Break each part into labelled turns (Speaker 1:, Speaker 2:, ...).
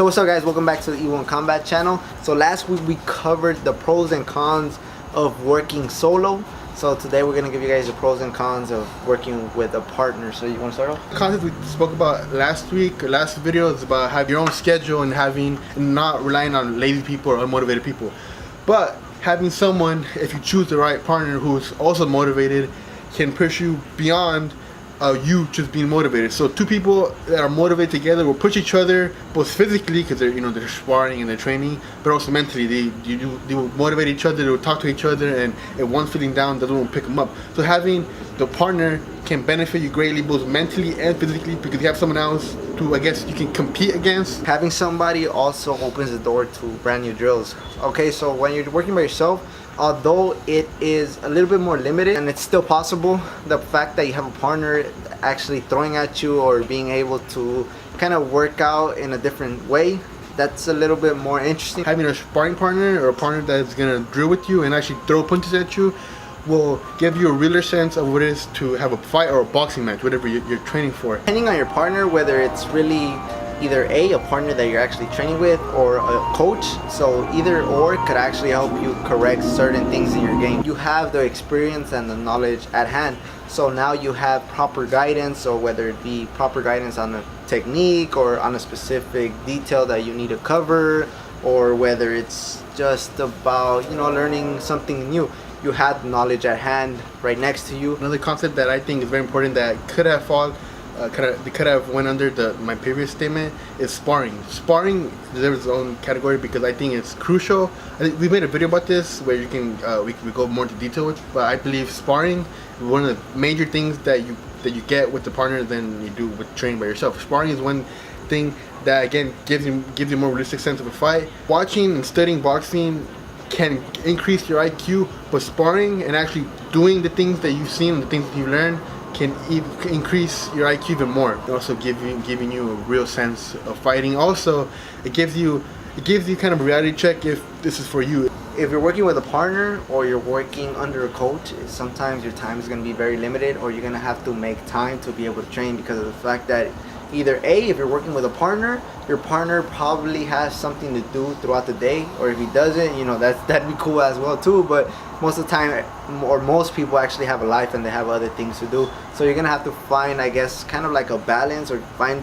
Speaker 1: So what's up guys, welcome back to the E1 Combat channel. So last week we covered the pros and cons of working solo. So today we're going to give you guys the pros and cons of working with a partner. So you want to start off?
Speaker 2: The concept we spoke about last video is about having your own schedule and not relying on lazy people or unmotivated people. But having someone, if you choose the right partner who's also motivated, can push you beyond you just being motivated. So two people that are motivated together will push each other both physically, because they're sparring and they're training, but also mentally. They will motivate each other. They will talk to each other, and if one's feeling down, the other one will pick them up. So having the partner can benefit you greatly both mentally and physically, because you have someone else to, I guess, you can compete against.
Speaker 1: Having somebody also opens the door to brand new drills. Okay, so when you're working by yourself, although it is a little bit more limited and it's still possible, the fact that you have a partner actually throwing at you or being able to kind of work out in a different way, that's a little bit more interesting.
Speaker 2: Having a sparring partner or a partner that's gonna drill with you and actually throw punches at you will give you a realer sense of what it is to have a fight or a boxing match, whatever you're training for.
Speaker 1: Depending on your partner, whether it's really either a partner that you're actually training with or a coach, so either or could actually help you correct certain things in your game. You have the experience and the knowledge at hand, so now you have proper guidance, or whether it be proper guidance on a technique or on a specific detail that you need to cover, or whether it's just about learning something new. You have knowledge at hand right next to you.
Speaker 2: Another concept that I think is very important that could have went under my previous statement is sparring. Sparring deserves its own category because I think it's crucial. I think we made a video about this where you can we go more into detail with, but I believe sparring is one of the major things that you get with the partner than you do with training by yourself. Sparring is one thing that again gives you a more realistic sense of a fight. Watching and studying boxing can increase your IQ, but sparring and actually doing the things that you've seen and the things that you learned can increase your IQ even more. It also giving you a real sense of fighting. Also, it gives you kind of a reality check if this is for you.
Speaker 1: If you're working with a partner or you're working under a coach, sometimes your time is going to be very limited, or you're going to have to make time to be able to train because of the fact that either if you're working with a partner, your partner probably has something to do throughout the day, or if he doesn't, that'd be cool as well too. But most of the time, or most people actually have a life and they have other things to do. So you're gonna have to find, I guess, kind of like a balance, or find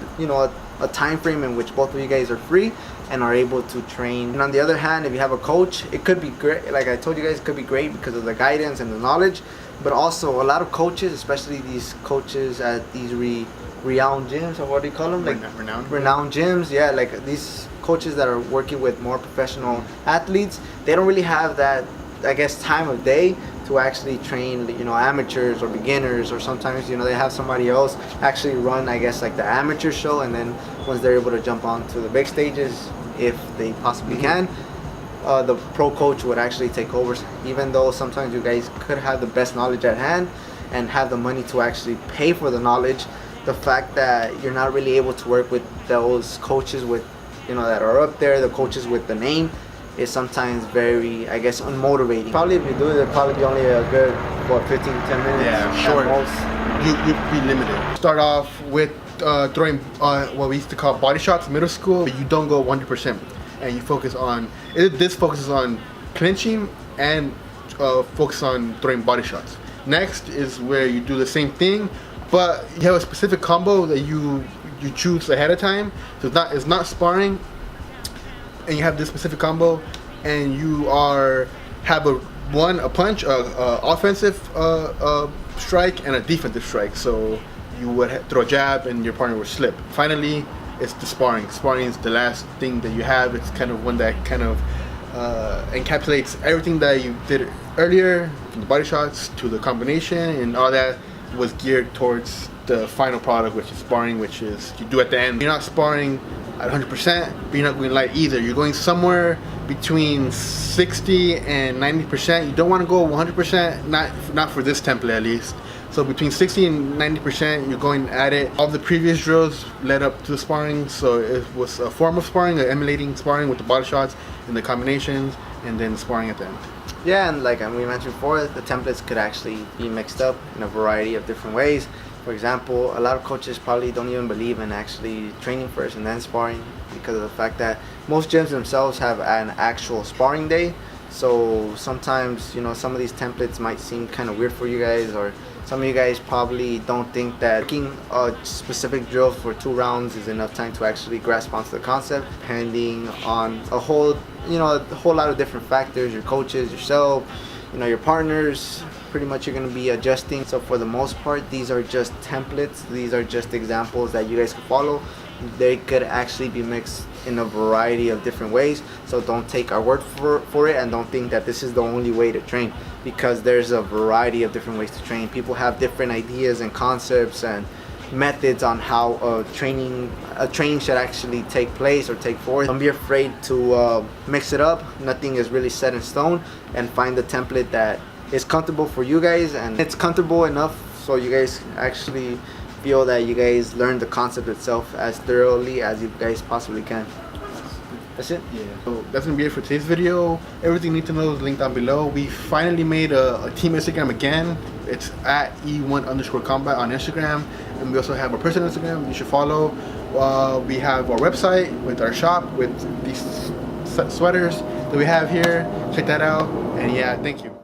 Speaker 1: a time frame in which both of you guys are free and are able to train. And on the other hand, if you have a coach, it could be great. Like I told you guys, it could be great because of the guidance and the knowledge. But also a lot of coaches, especially these coaches at these renowned gyms, or what do you call them? Like renowned gyms. Yeah, like these coaches that are working with more professional athletes, they don't really have that, I guess, time of day to actually train amateurs or beginners, or sometimes they have somebody else actually run, I guess, like the amateur show, and then once they're able to jump on to the big stages, if they possibly can, the pro coach would actually take over. Even though sometimes you guys could have the best knowledge at hand and have the money to actually pay for the knowledge, the fact that you're not really able to work with those coaches with that are up there, the coaches with the name, is sometimes very, I guess, unmotivating. Probably if you do it, it'll probably be only a good 15 to 10 minutes.
Speaker 2: Yeah, short.
Speaker 1: Most.
Speaker 2: You'd be limited. Start off with throwing what we used to call body shots in middle school, but you don't go 100%, and you focus on this focuses on clinching and focus on throwing body shots. Next is where you do the same thing, but you have a specific combo that you choose ahead of time. So it's not sparring, and you have this specific combo, and you have a punch, offensive strike, and a defensive strike. So you would throw a jab, and your partner would slip. Finally, it's the sparring. Sparring is the last thing that you have. It's kind of one that kind of encapsulates everything that you did earlier, from the body shots to the combination, and all that was geared towards the final product, which is sparring, which is you do at the end. You're not sparring at 100%, but you're not going light either. You're going somewhere between 60 and 90%. You don't want to go 100%, not for this template at least. So between 60 and 90%, you're going at it. All the previous drills led up to the sparring, so it was a form of sparring, emulating sparring with the body shots and the combinations, and then sparring at the end.
Speaker 1: Yeah, and like we mentioned before, the templates could actually be mixed up in a variety of different ways. For example, a lot of coaches probably don't even believe in actually training first and then sparring, because of the fact that most gyms themselves have an actual sparring day. So sometimes, you know, some of these templates might seem kind of weird for you guys, or some of you guys probably don't think that working a specific drill for 2 rounds is enough time to actually grasp onto the concept, depending on a whole lot of different factors, your coaches, yourself, you know, your partners. Pretty much you're going to be adjusting. So for the most part, these are just templates. These are just examples that you guys can follow. They could actually be mixed in a variety of different ways. So don't take our word for it, and don't think that this is the only way to train, because there's a variety of different ways to train. People have different ideas and concepts and methods on how a training should actually take place or take forth. Don't be afraid to mix it up. Nothing is really set in stone, and find the template that is comfortable for you guys, and it's comfortable enough so you guys actually feel that you guys learn the concept itself as thoroughly as you guys possibly can. That's it.
Speaker 2: Yeah. So that's gonna be it for today's video. Everything you need to know is linked down below. We finally made a team Instagram again. It's at E1_combat on Instagram, and we also have our personal Instagram you should follow. We have our website with our shop with these sweaters that we have here. Check that out. And yeah, thank you.